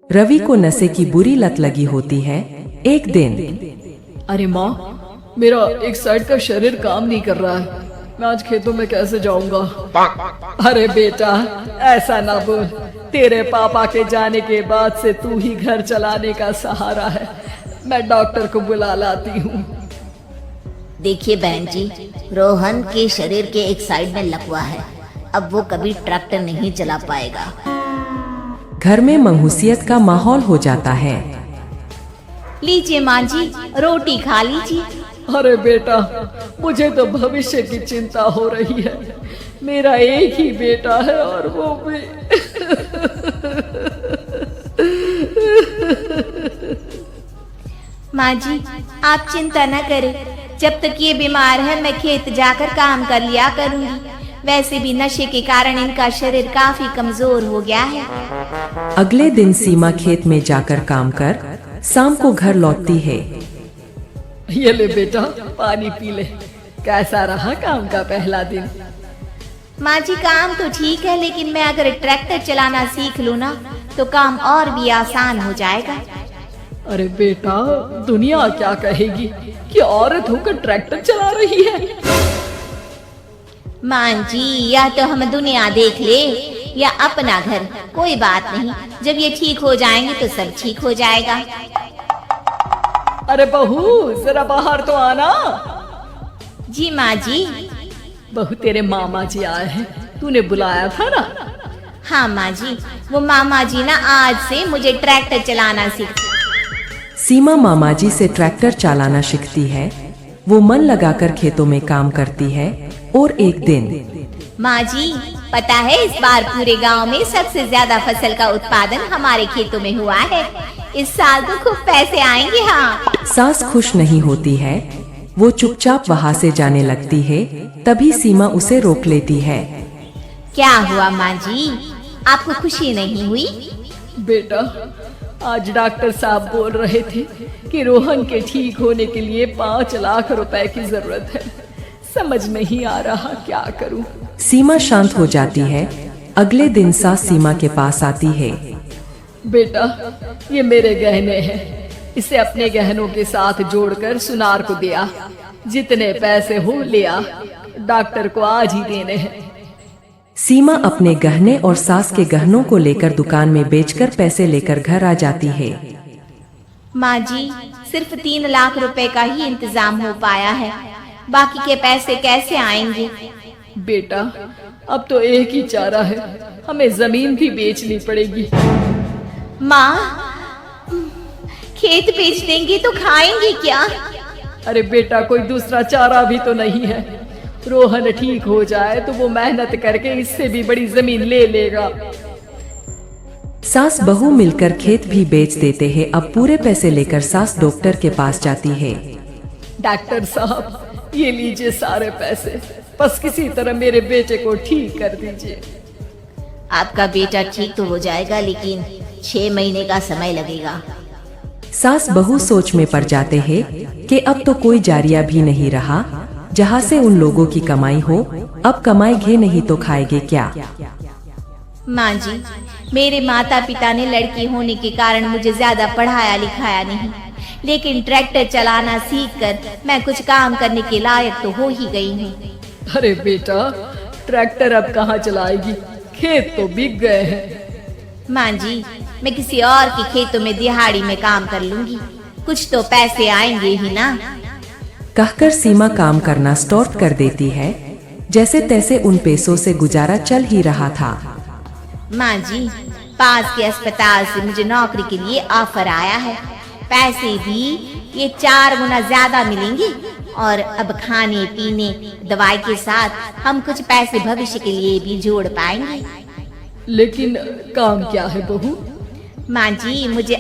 रवि को नशे की बुरी लत लगी होती है। एक दिन अरे माँ, मेरा एक साइड का शरीर काम नहीं कर रहा है। मैं आज खेतों में कैसे जाऊंगा? अरे बेटा, ऐसा ना बोल। तेरे पापा के जाने के बाद से तू ही घर चलाने का सहारा है। मैं डॉक्टर को बुला लाती हूँ। देखिए बहन जी, रोहन के शरीर के एक साइड में लकवा है। अब वो कभी ट्रैक्टर नहीं चला पाएगा। घर में मंहूसियत का माहौल हो जाता है। लीजिए माँ जी, रोटी खा लीजिए। अरे बेटा, मुझे तो भविष्य की चिंता हो रही है। मेरा एक ही बेटा है और वो भी माँ जी, आप चिंता न करें। जब तक ये बीमार है मैं खेत जाकर काम कर लिया करूँगी। वैसे भी नशे के कारण इनका शरीर काफी कमजोर हो गया है। अगले दिन सीमा खेत में जाकर काम कर शाम को घर लौटती है। ये ले बेटा, पानी पी ले। कैसा रहा काम का पहला दिन? माँ जी, काम तो ठीक है, लेकिन मैं अगर ट्रैक्टर चलाना सीख लूँ ना तो काम और भी आसान हो जाएगा। अरे बेटा, दुनिया क्या कहेगी कि औरत होकर ट्रैक्टर चला रही है? माँ जी, या तो हम दुनिया देख ले या अपना घर, कोई बात नहीं। जब ये ठीक हो जाएंगे तो सब ठीक हो जाएगा। अरे बहू, जरा बाहर तो आना। जी माँ जी। बहू, तेरे मामा जी आए हैं, तूने बुलाया था ना? हाँ माँ जी, वो मामा जी ना आज से मुझे ट्रैक्टर चलाना सीख। सीमा मामा जी से ट्रैक्टर चलाना सीखती है। वो मन लगाकर खेतों में काम करती है। और एक दिन माँ जी, पता है इस बार पूरे गांव में सबसे ज्यादा फसल का उत्पादन हमारे खेतों में हुआ है। इस साल तो खूब पैसे आएंगे। हाँ। सास खुश नहीं होती है। वो चुपचाप वहाँ से जाने लगती है। तभी सीमा उसे रोक लेती है। क्या हुआ माँ जी, आपको खुशी नहीं हुई? बेटा, आज डॉक्टर साहब बोल रहे थे कि रोहन के ठीक होने के लिए 5 लाख रुपए की जरूरत है। समझ नहीं आ रहा क्या करूं। सीमा शांत हो जाती है। अगले दिन सास सीमा के पास आती है। बेटा, ये मेरे गहने हैं। इसे अपने गहनों के साथ जोड़कर सुनार को दिया। जितने पैसे हो लिया, डॉक्टर को आज ही देने हैं। सीमा अपने गहने और सास के गहनों को लेकर दुकान में बेचकर पैसे लेकर घर आ जाती है। माँ जी, सिर्फ 3 लाख रुपए का ही इंतजाम हो पाया है। बाकी के पैसे कैसे आएंगे? बेटा, अब तो एक ही चारा है, हमें जमीन भी बेचनी पड़ेगी। माँ, खेत बेच देंगे तो खाएंगे क्या? अरे बेटा, कोई दूसरा चारा भी तो नहीं है। रोहन ठीक हो जाए तो वो मेहनत करके इससे भी बड़ी जमीन ले लेगा। सास बहू मिलकर खेत भी बेच देते हैं। अब पूरे पैसे लेकर सास डॉक्टर के पास जाती है। डॉक्टर साहब, ये लीजिए सारे पैसे, बस किसी तरह मेरे बेटे को ठीक कर दीजिए। आपका बेटा ठीक तो हो जाएगा, लेकिन 6 महीने का समय लगेगा। सास बहू सोच में पड़ जाते हैं कि अब तो कोई जारिया भी नहीं रहा जहाँ से उन लोगों की कमाई हो। अब कमाएंगे नहीं तो खाएंगे क्या? माँ जी, मेरे माता पिता ने लड़की होने के कारण मुझे ज्यादा पढ़ाया लिखाया नहीं, लेकिन ट्रैक्टर चलाना सीखकर मैं कुछ काम करने के लायक तो हो ही गई हूँ। अरे बेटा, ट्रैक्टर अब कहाँ चलाएगी? खेत तो बिक गए हैं। माँ जी, मैं किसी और के खेतों में दिहाड़ी में काम कर लूंगी, कुछ तो पैसे आएंगे ही ना। कहकर सीमा काम करना स्टार्ट कर देती है। जैसे तैसे उन पैसों से गुजारा चल ही रहा था। माँ जी, पास के अस्पताल से मुझे नौकरी के लिए ऑफर आया है। पैसे भी ये 4 गुना ज्यादा मिलेंगे और अब खाने पीने दवाई के साथ हम कुछ पैसे भविष्य के लिए भी जोड़ पाएंगे। लेकिन काम क्या है बहू? माँ जी, मुझे